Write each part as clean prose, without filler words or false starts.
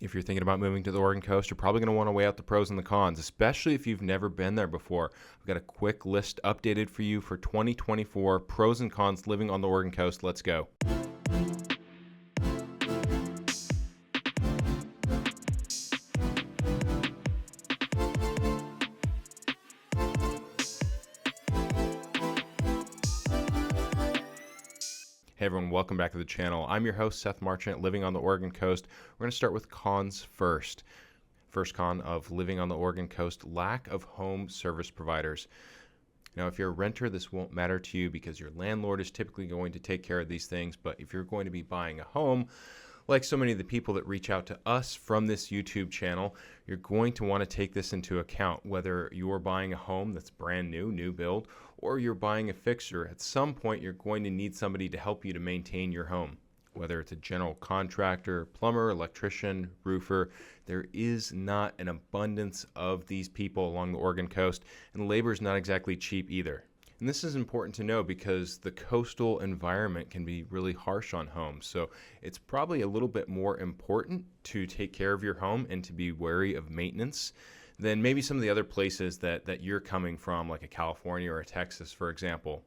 If you're thinking about moving to the Oregon coast, you're probably going to want to weigh out the pros and the cons, especially if you've never been there before. I've got a quick list updated for you for 2024 pros and cons living on the Oregon coast. Let's go. Hey everyone, welcome back to the channel. I'm your host, Seth Marchant, living on the Oregon coast. We're going to start with cons first. First con of living on the Oregon coast, lack of home service providers. Now, if you're a renter, this won't matter to you because your landlord is typically going to take care of these things. But if you're going to be buying a home, like so many of the people that reach out to us from this YouTube channel, you're going to want to take this into account. Whether you're buying a home that's brand new, new build, or you're buying a fixer, at some point you're going to need somebody to help you to maintain your home. Whether it's a general contractor, plumber, electrician, roofer, there is not an abundance of these people along the Oregon coast, and labor is not exactly cheap either. And this is important to know because the coastal environment can be really harsh on homes. So it's probably a little bit more important to take care of your home and to be wary of maintenance than maybe some of the other places that you're coming from, like a California or a Texas, for example.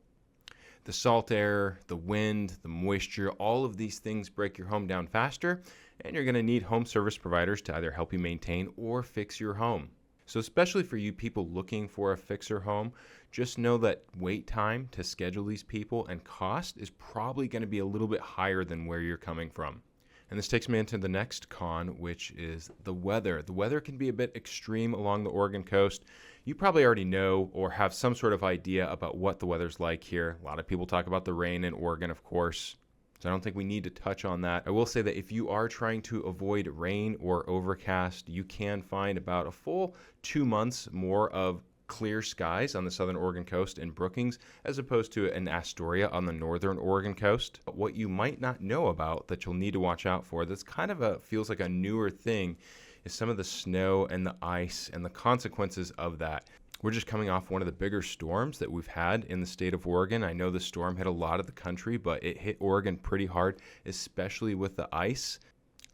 The salt air, the wind, the moisture, all of these things break your home down faster, and you're going to need home service providers to either help you maintain or fix your home. So especially for you people looking for a fixer home, just know that wait time to schedule these people and cost is probably going to be a little bit higher than where you're coming from. And this takes me into the next con, which is the weather. The weather can be a bit extreme along the Oregon coast. You probably already know or have some sort of idea about what the weather's like here. A lot of people talk about the rain in Oregon, of course. So I don't think we need to touch on that. I will say that if you are trying to avoid rain or overcast, you can find about a full 2 months more of clear skies on the southern Oregon coast in Brookings as opposed to an Astoria on the northern Oregon coast. But what you might not know about that you'll need to watch out for, that's kind of feels like a newer thing, is some of the snow and the ice and the consequences of that. We're just coming off one of the bigger storms that we've had in the state of Oregon. I know the storm hit a lot of the country, but it hit Oregon pretty hard, especially with the ice.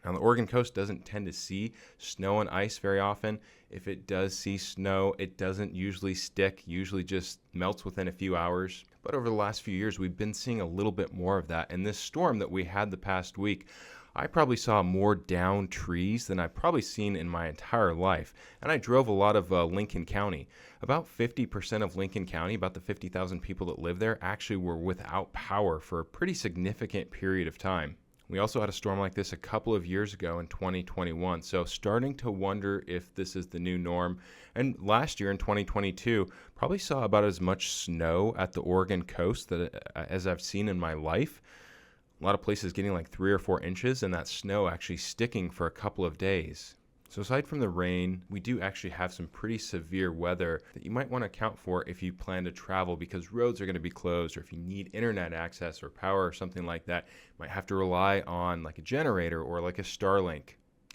Now, the Oregon coast doesn't tend to see snow and ice very often. If it does see snow, it doesn't usually stick, usually just melts within a few hours. But over the last few years, we've been seeing a little bit more of that. And this storm that we had the past week, I probably saw more downed trees than I've probably seen in my entire life. And I drove a lot of Lincoln County. About 50% of Lincoln County, about the 50,000 people that live there, actually were without power for a pretty significant period of time. We also had a storm like this a couple of years ago in 2021, so starting to wonder if this is the new norm. And last year in 2022, probably saw about as much snow at the Oregon coast as I've seen in my life. A lot of places getting like 3 or 4 inches, and that snow actually sticking for a couple of days. So aside from the rain, we do actually have some pretty severe weather that you might want to account for if you plan to travel because roads are going to be closed, or if you need internet access or power or something like that, you might have to rely on like a generator or like a Starlink.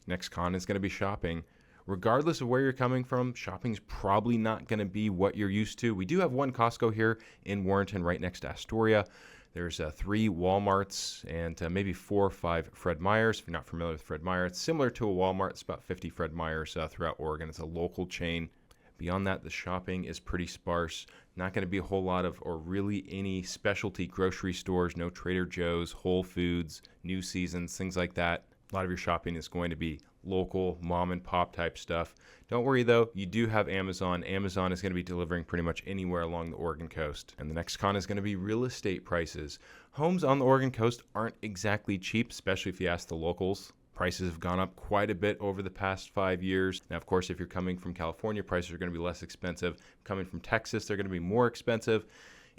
Next con is going to be shopping. Regardless of where you're coming from, shopping's probably not going to be what you're used to. We do have one Costco here in Warrenton right next to Astoria. There's 3 Walmarts and maybe 4 or 5 Fred Meyers. If you're not familiar with Fred Meyer, it's similar to a Walmart. It's about 50 Fred Meyers throughout Oregon. It's a local chain. Beyond that, the shopping is pretty sparse. Not going to be a whole lot of, or really any specialty grocery stores, no Trader Joe's, Whole Foods, New Seasons, things like that. A lot of your shopping is going to be local, mom and pop type stuff. Don't worry though, you do have Amazon. Amazon is going to be delivering pretty much anywhere along the Oregon coast. And the next con is going to be real estate prices. Homes on the Oregon coast aren't exactly cheap, especially if you ask the locals. Prices have gone up quite a bit over the past 5 years. Now, of course, if you're coming from California, prices are going to be less expensive. Coming from Texas, they're going to be more expensive.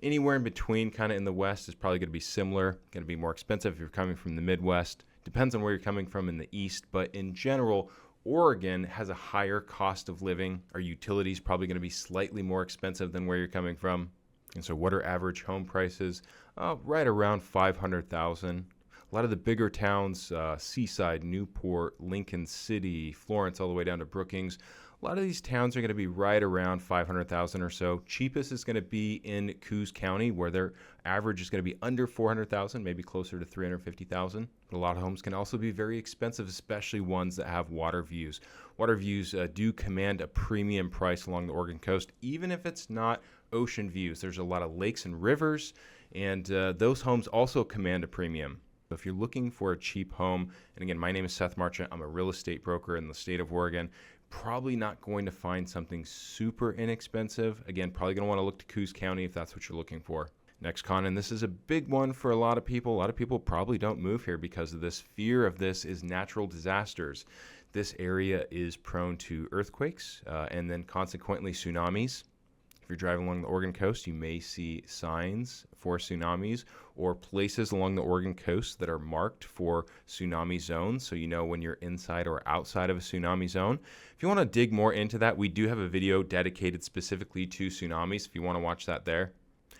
Anywhere in between, kind of in the west, is probably going to be similar, going to be more expensive if you're coming from the Midwest. Depends on where you're coming from in the east, but in general, Oregon has a higher cost of living. Our utilities probably going to be slightly more expensive than where you're coming from. And so what are average home prices? Right around $500,000. A lot of the bigger towns, Seaside, Newport, Lincoln City, Florence, all the way down to Brookings, a lot of these towns are going to be right around 500,000 or so. Cheapest is going to be in Coos County, where their average is going to be under 400,000, maybe closer to 350,000. A lot of homes can also be very expensive, especially ones that have water views. Water views do command a premium price along the Oregon coast, even if it's not ocean views. There's a lot of lakes and rivers, and those homes also command a premium. So if you're looking for a cheap home, and again, my name is Seth Marchant. I'm a real estate broker in the state of Oregon. Probably not going to find something super inexpensive. Again, probably going to want to look to Coos County if that's what you're looking for. Next con, and this is a big one for a lot of people. A lot of people probably don't move here because of this. Fear of this is natural disasters. This area is prone to earthquakes and then consequently tsunamis. If you're driving along the Oregon coast, you may see signs for tsunamis or places along the Oregon coast that are marked for tsunami zones, so you know when you're inside or outside of a tsunami zone. If you want to dig more into that, we do have a video dedicated specifically to tsunamis if you want to watch that there.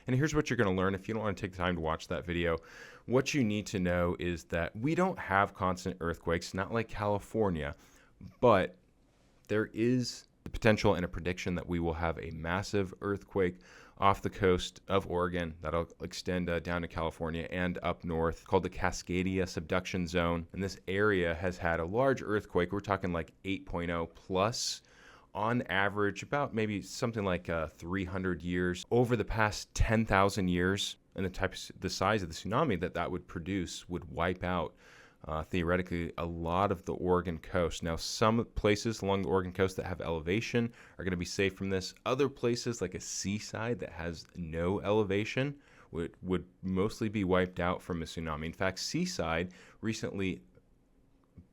And here's what you're going to learn if you don't want to take the time to watch that video. What you need to know is that we don't have constant earthquakes, not like California, but there is the potential and a prediction that we will have a massive earthquake off the coast of Oregon that'll extend down to California and up north, called the Cascadia subduction zone. And this area has had a large earthquake. We're talking like 8.0 plus on average, about maybe something like 300 years over the past 10,000 years. And the size of the tsunami that would produce would wipe out theoretically a lot of the Oregon coast. Now, some places along the Oregon coast that have elevation are going to be safe from this. Other places like a seaside that has no elevation would mostly be wiped out from a tsunami. In fact, Seaside recently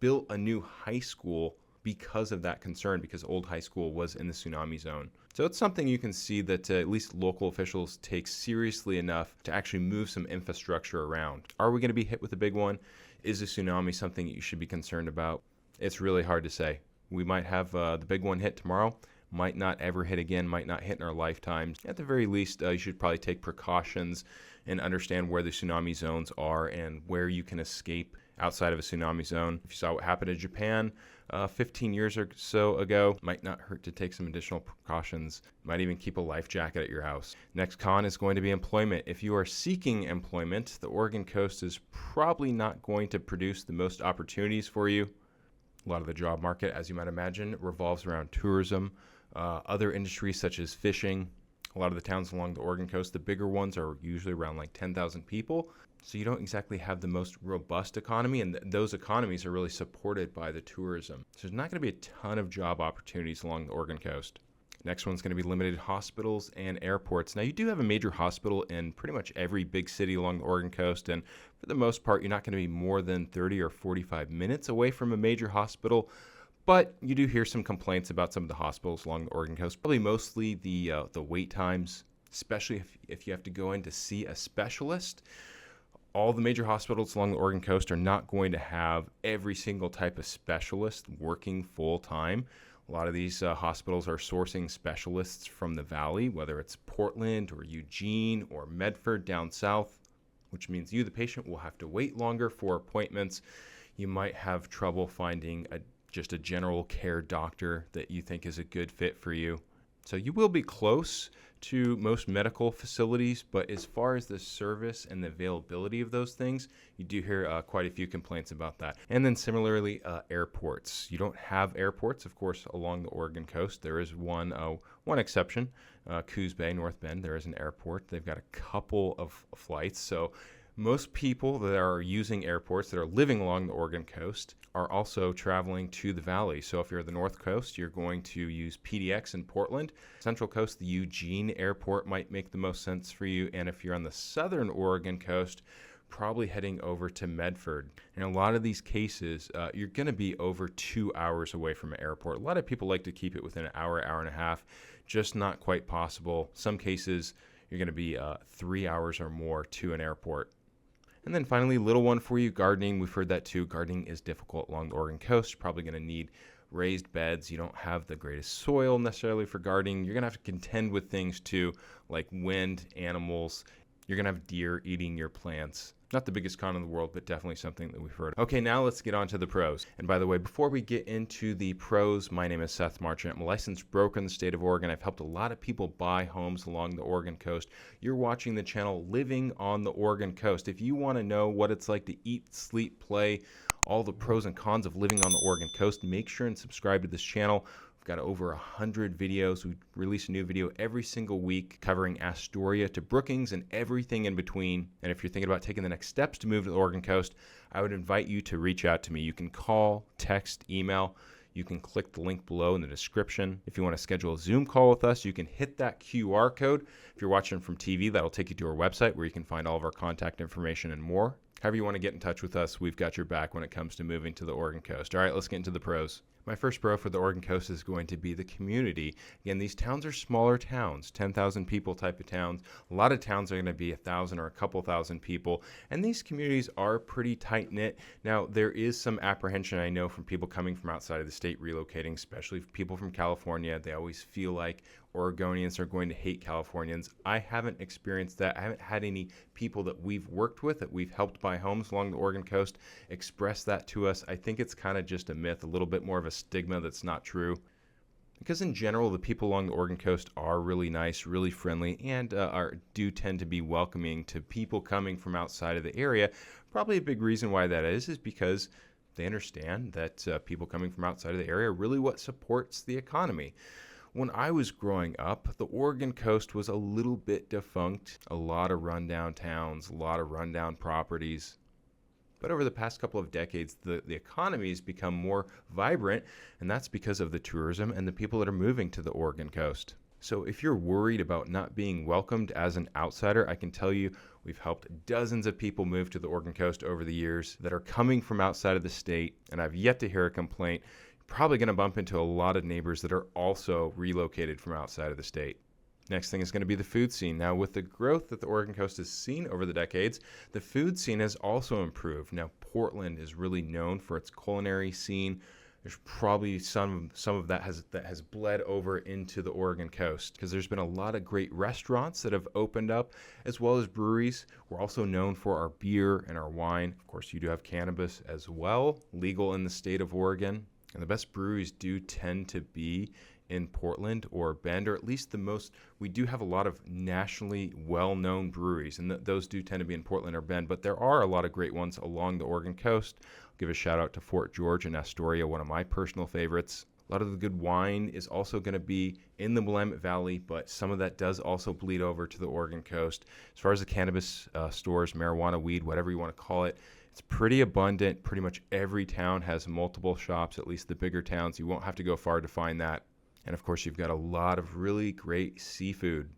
built a new high school because of that concern, because old high school was in the tsunami zone. So it's something you can see that at least local officials take seriously enough to actually move some infrastructure around. Are we going to be hit with a big one? Is a tsunami something you should be concerned about? It's really hard to say. We might have the big one hit tomorrow, might not ever hit again, might not hit in our lifetimes. At the very least, you should probably take precautions and understand where the tsunami zones are and where you can escape outside of a tsunami zone. If you saw what happened in Japan 15 years or so ago, might not hurt to take some additional precautions. Might even keep a life jacket at your house. Next con is going to be employment. If you are seeking employment, the Oregon coast is probably not going to produce the most opportunities for you. A lot of the job market, as you might imagine, revolves around tourism, other industries such as fishing. A lot of the towns along the Oregon coast, the bigger ones, are usually around like 10,000 people. So you don't exactly have the most robust economy, and those economies are really supported by the tourism. So there's not going to be a ton of job opportunities along the Oregon coast. Next one's going to be limited hospitals and airports. Now, you do have a major hospital in pretty much every big city along the Oregon coast, and for the most part, you're not going to be more than 30 or 45 minutes away from a major hospital. But you do hear some complaints about some of the hospitals along the Oregon coast, probably mostly the wait times, especially if you have to go in to see a specialist. All the major hospitals along the Oregon coast are not going to have every single type of specialist working full time. A lot of these hospitals are sourcing specialists from the valley, whether it's Portland or Eugene or Medford down south, which means you, the patient, will have to wait longer for appointments. You might have trouble finding just a general care doctor that you think is a good fit for you. So you will be close to most medical facilities, but as far as the service and the availability of those things, you do hear quite a few complaints about that. And then similarly, airports. You don't have airports, of course, along the Oregon coast. There is one exception, Coos Bay, North Bend. There is an airport. They've got a couple of flights. So most people that are using airports that are living along the Oregon coast are also traveling to the valley. So if you're the North Coast, you're going to use PDX in Portland. Central Coast, the Eugene Airport might make the most sense for you. And if you're on the southern Oregon coast, probably heading over to Medford. In a lot of these cases, you're going to be over 2 hours away from an airport. A lot of people like to keep it within an hour, hour and a half. Just not quite possible. Some cases, you're going to be 3 hours or more to an airport. And then finally, little one for you, gardening. We've heard that too. Gardening is difficult along the Oregon coast. You're probably going to need raised beds. You don't have the greatest soil necessarily for gardening. You're going to have to contend with things too, like wind, animals. You're going to have deer eating your plants. Not the biggest con in the world, but definitely something that we've heard. Okay, now let's get on to the pros. And by the way, before we get into the pros, my name is Seth Marchant. I'm a licensed broker in the state of Oregon. I've helped a lot of people buy homes along the Oregon coast. You're watching the channel Living on the Oregon Coast. If you want to know what it's like to eat, sleep, play, all the pros and cons of living on the Oregon coast, make sure and subscribe to this channel. We've got over 100 videos. We release a new video every single week covering Astoria to Brookings and everything in between. And if you're thinking about taking the next steps to move to the Oregon coast, I would invite you to reach out to me. You can call, text, email. You can click the link below in the description. If you want to schedule a Zoom call with us, you can hit that QR code. If you're watching from TV, that'll take you to our website where you can find all of our contact information and more. However you want to get in touch with us, we've got your back when it comes to moving to the Oregon coast. All right, let's get into the pros. My first pro for the Oregon coast is going to be the community. Again, these towns are smaller towns, 10,000 people type of towns. A lot of towns are going to be 1,000 or a couple thousand people, and these communities are pretty tight-knit. Now, there is some apprehension, I know, from people coming from outside of the state relocating, especially people from California. They always feel like Oregonians are going to hate Californians. I haven't experienced that. I haven't had any people that we've worked with, that we've helped buy homes along the Oregon coast, express that to us. I think it's kind of just a myth, a little bit more of a stigma that's not true. Because in general, the people along the Oregon coast are really nice, really friendly, and do tend to be welcoming to people coming from outside of the area. Probably a big reason why that is because they understand that people coming from outside of the area are really what supports the economy. When I was growing up, the Oregon coast was a little bit defunct. A lot of rundown towns, a lot of rundown properties. But over the past couple of decades, the economy has become more vibrant, and that's because of the tourism and the people that are moving to the Oregon coast. So if you're worried about not being welcomed as an outsider, I can tell you we've helped dozens of people move to the Oregon coast over the years that are coming from outside of the state, and I've yet to hear a complaint. Probably going to bump into a lot of neighbors that are also relocated from outside of the state. Next thing is going to be the food scene. Now, with the growth that the Oregon coast has seen over the decades, the food scene has also improved. Now, Portland is really known for its culinary scene. There's probably some of that has bled over into the Oregon coast because there's been a lot of great restaurants that have opened up, as well as breweries. We're also known for our beer and our wine. Of course, you do have cannabis as well, legal in the state of Oregon. And the best breweries do tend to be in Portland or Bend, or at least we do have a lot of nationally well-known breweries, and those do tend to be in Portland or Bend, but there are a lot of great ones along the Oregon coast. I'll give a shout out to Fort George and Astoria, one of my personal favorites. A lot of the good wine is also going to be in the Willamette Valley, but some of that does also bleed over to the Oregon coast. As far as the cannabis stores, marijuana, weed, whatever you want to call it, it's pretty abundant. Pretty much every town has multiple shops, at least the bigger towns. You won't have to go far to find that. And of course, you've got a lot of really great seafood.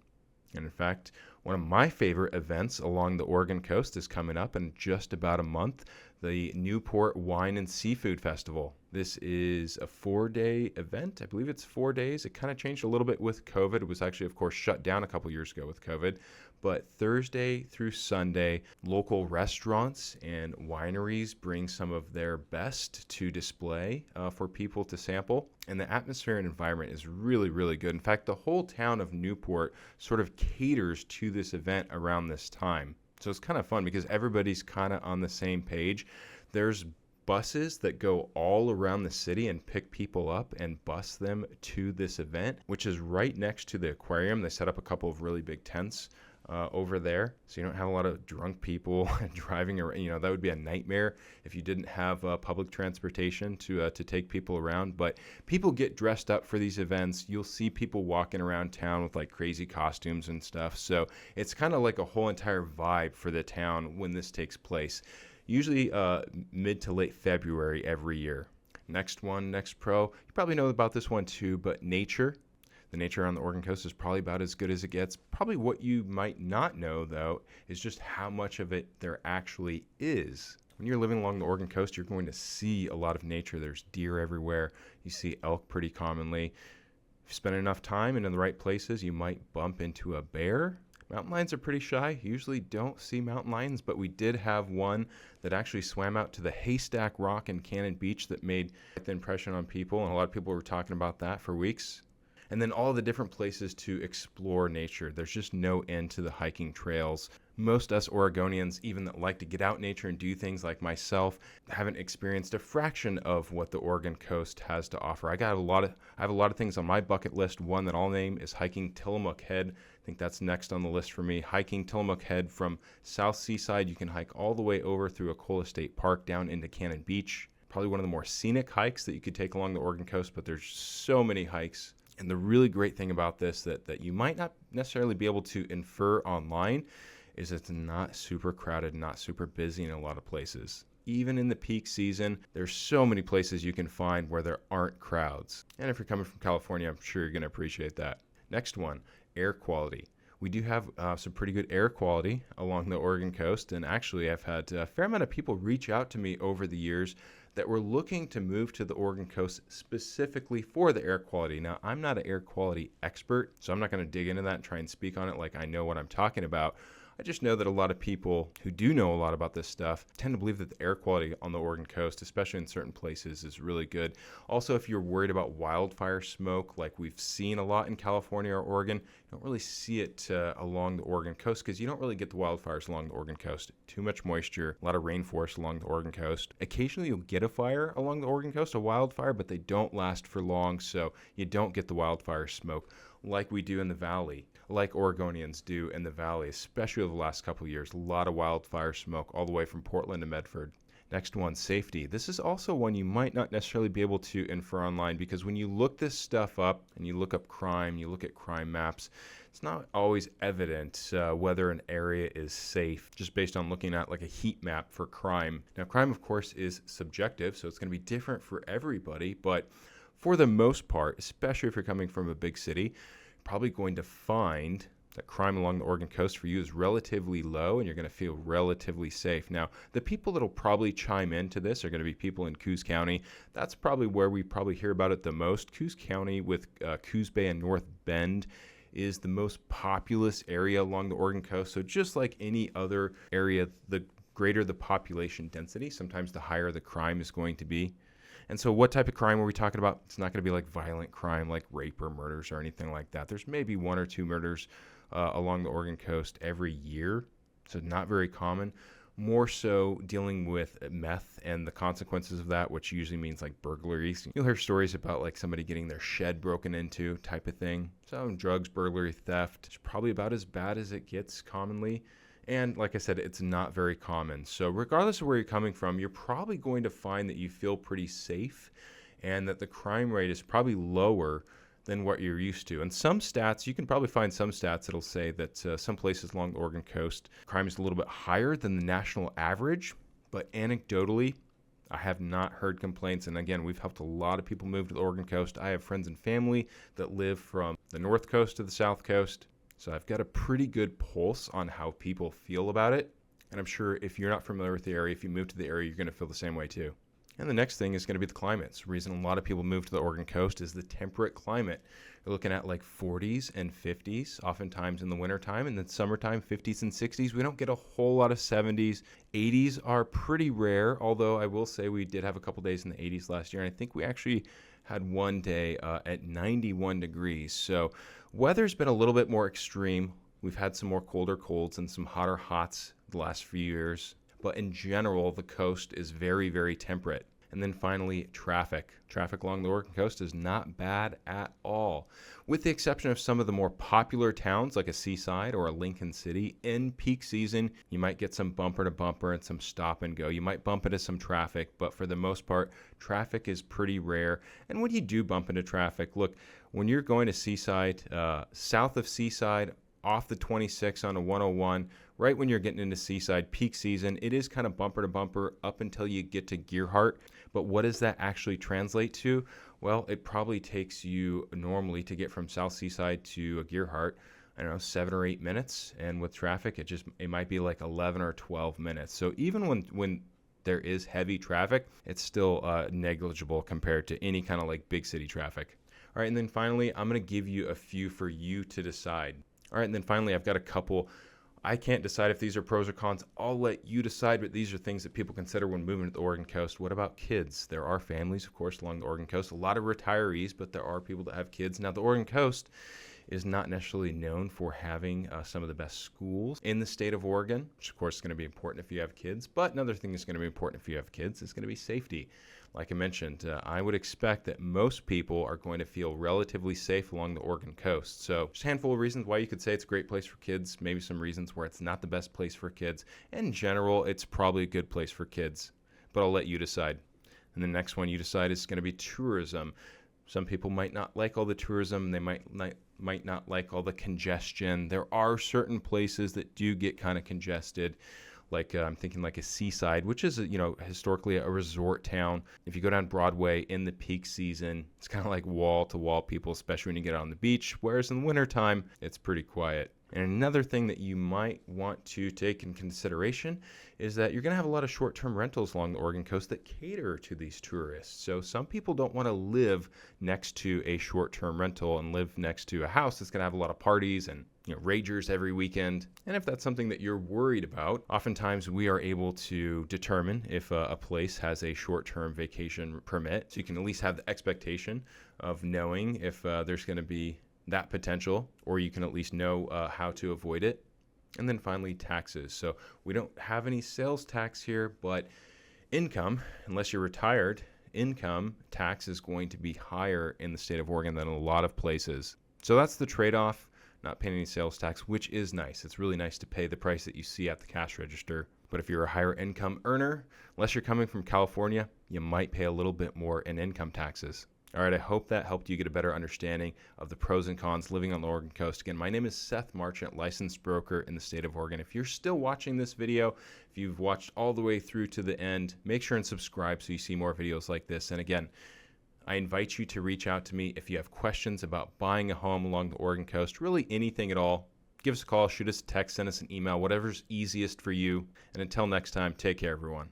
And in fact, one of my favorite events along the Oregon coast is coming up in just about a month, the Newport Wine and Seafood Festival. This is a 4-day event. I believe it's 4 days. It kind of changed a little bit with COVID. It was actually, of course, shut down a couple years ago with COVID. But Thursday through Sunday, local restaurants and wineries bring some of their best to display for people to sample. And the atmosphere and environment is really, really good. In fact, the whole town of Newport sort of caters to this event around this time. So it's kind of fun because everybody's kind of on the same page. There's buses that go all around the city and pick people up and bus them to this event, which is right next to the aquarium. They set up a couple of really big tents over there, so you don't have a lot of drunk people driving around. That would be a nightmare if you didn't have public transportation to take people around. But people get dressed up for these events. You'll see people walking around town with like crazy costumes and stuff. So it's kind of like a whole entire vibe for the town when this takes place. Usually mid to late February every year. Next pro. You probably know about this one too, but nature. The nature on the Oregon coast is probably about as good as it gets. Probably what you might not know, though, is just how much of it there actually is. When you're living along the Oregon coast, you're going to see a lot of nature. There's deer everywhere. You see elk pretty commonly. If you spend enough time and in the right places, you might bump into a bear. Mountain lions are pretty shy. You usually don't see mountain lions, but we did have one that actually swam out to the Haystack Rock in Cannon Beach that made the impression on people, and a lot of people were talking about that for weeks. And then all the different places to explore nature. There's just no end to the hiking trails. Most us Oregonians, even that like to get out in nature and do things like myself, haven't experienced a fraction of what the Oregon coast has to offer. I have a lot of things on my bucket list. One that I'll name is hiking Tillamook Head. I think that's next on the list for me. Hiking Tillamook Head from South Seaside, you can hike all the way over through Ecola State Park down into Cannon Beach. Probably one of the more scenic hikes that you could take along the Oregon coast, but there's so many hikes. And the really great thing about this that you might not necessarily be able to infer online is it's not super crowded, not super busy in a lot of places. Even in the peak season, there's so many places you can find where there aren't crowds. And if you're coming from California, I'm sure you're going to appreciate that. Next one, air quality. We do have some pretty good air quality along the Oregon coast, and actually I've had a fair amount of people reach out to me over the years that were looking to move to the Oregon coast specifically for the air quality. Now, I'm not an air quality expert, so I'm not going to dig into that and try and speak on it like I know what I'm talking about. I just know that a lot of people who do know a lot about this stuff tend to believe that the air quality on the Oregon coast, especially in certain places, is really good. Also, if you're worried about wildfire smoke, like we've seen a lot in California or Oregon, you don't really see it along the Oregon coast because you don't really get the wildfires along the Oregon coast. Too much moisture, a lot of rainforest along the Oregon coast. Occasionally, you'll get a fire along the Oregon coast, a wildfire, but they don't last for long, so you don't get the wildfire smoke like we do in the valley, like Oregonians do in the valley, especially over the last couple of years. A lot of wildfire smoke all the way from Portland to Medford. Next one, safety. This is also one you might not necessarily be able to infer online because when you look this stuff up and you look up crime, you look at crime maps, it's not always evident whether an area is safe just based on looking at like a heat map for crime. Now, crime, of course, is subjective, so it's going to be different for everybody, but for the most part, especially if you're coming from a big city, you're probably going to find that crime along the Oregon coast for you is relatively low and you're going to feel relatively safe. Now, the people that'll probably chime into this are going to be people in Coos County. That's probably where we probably hear about it the most. Coos County with Coos Bay and North Bend is the most populous area along the Oregon coast. So just like any other area, the greater the population density, sometimes the higher the crime is going to be. And so what type of crime are we talking about? It's not going to be like violent crime like rape or murders or anything like that. There's maybe one or two murders along the Oregon coast every year, so not very common. More so dealing with meth and the consequences of that, which usually means like burglaries. You'll hear stories about like somebody getting their shed broken into type of thing. So drugs, burglary, theft. It's probably about as bad as it gets commonly. And like I said, it's not very common. So regardless of where you're coming from, you're probably going to find that you feel pretty safe and that the crime rate is probably lower than what you're used to. And some stats, you can probably find some stats that'll say that some places along the Oregon coast, crime is a little bit higher than the national average. But anecdotally, I have not heard complaints. And again, we've helped a lot of people move to the Oregon coast. I have friends and family that live from the north coast to the south coast. So I've got a pretty good pulse on how people feel about it. And I'm sure if you're not familiar with the area, if you move to the area, you're going to feel the same way too. And the next thing is going to be the climates. The reason a lot of people move to the Oregon coast is the temperate climate. You're looking at like 40s and 50s, oftentimes in the wintertime, and then summertime, 50s and 60s. We don't get a whole lot of 70s. 80s are pretty rare, although I will say we did have a couple days in the 80s last year, and I think we actually had one day at 91 degrees. So weather's been a little bit more extreme. We've had some more colder colds and some hotter hots the last few years. But in general, the coast is very, very temperate. And then finally, traffic. Traffic along the Oregon coast is not bad at all. With the exception of some of the more popular towns like a Seaside or a Lincoln City, in peak season, you might get some bumper to bumper and some stop and go. You might bump into some traffic, but for the most part, traffic is pretty rare. And when you do bump into traffic, look, when you're going to Seaside, south of Seaside, off the 26 on a 101, right when you're getting into Seaside peak season, it is kind of bumper to bumper up until you get to Gearhart. But what does that actually translate to? Well, it probably takes you normally to get from South Seaside to Gearhart, I don't know, 7 or 8 minutes. And with traffic, it might be like 11 or 12 minutes. So even when there is heavy traffic, it's still negligible compared to any kind of like big city traffic. All right, and then finally, I'm going to give you a few for you to decide. All right, and then finally, I've got a couple I can't decide if these are pros or cons. I'll let you decide, but these are things that people consider when moving to the Oregon coast. What about kids? There are families, of course, along the Oregon coast. A lot of retirees, but there are people that have kids. Now, the Oregon coast is not necessarily known for having some of the best schools in the state of Oregon, which of course is going to be important if you have kids. But another thing that's going to be important if you have kids is going to be safety. Like I mentioned, I would expect that most people are going to feel relatively safe along the Oregon coast. So just a handful of reasons why you could say it's a great place for kids, maybe some reasons where it's not the best place for kids. In general, it's probably a good place for kids, but I'll let you decide. And the next one you decide is going to be tourism. Some people might not like all the tourism. They might not like all the congestion. There are certain places that do get kind of congested. Like I'm thinking like a Seaside, which is, historically a resort town. If you go down Broadway in the peak season, it's kind of like wall to wall people, especially when you get out on the beach. Whereas in the wintertime, it's pretty quiet. And another thing that you might want to take in consideration is that you're going to have a lot of short-term rentals along the Oregon coast that cater to these tourists. So some people don't want to live next to a short-term rental and live next to a house that's going to have a lot of parties and ragers every weekend. And if that's something that you're worried about, oftentimes we are able to determine if a place has a short-term vacation permit. So you can at least have the expectation of knowing if there's going to be that potential, or you can at least know how to avoid it. And then finally, taxes. So we don't have any sales tax here, but income, unless you're retired, income tax is going to be higher in the state of Oregon than a lot of places. So that's the trade-off, not paying any sales tax, which is nice. It's really nice to pay the price that you see at the cash register. But if you're a higher income earner, unless you're coming from California, you might pay a little bit more in income taxes. All right, I hope that helped you get a better understanding of the pros and cons living on the Oregon coast. Again, my name is Seth Marchant, licensed broker in the state of Oregon. If you're still watching this video, if you've watched all the way through to the end, make sure and subscribe so you see more videos like this. And again, I invite you to reach out to me if you have questions about buying a home along the Oregon coast, really anything at all. Give us a call, shoot us a text, send us an email, whatever's easiest for you. And until next time, take care, everyone.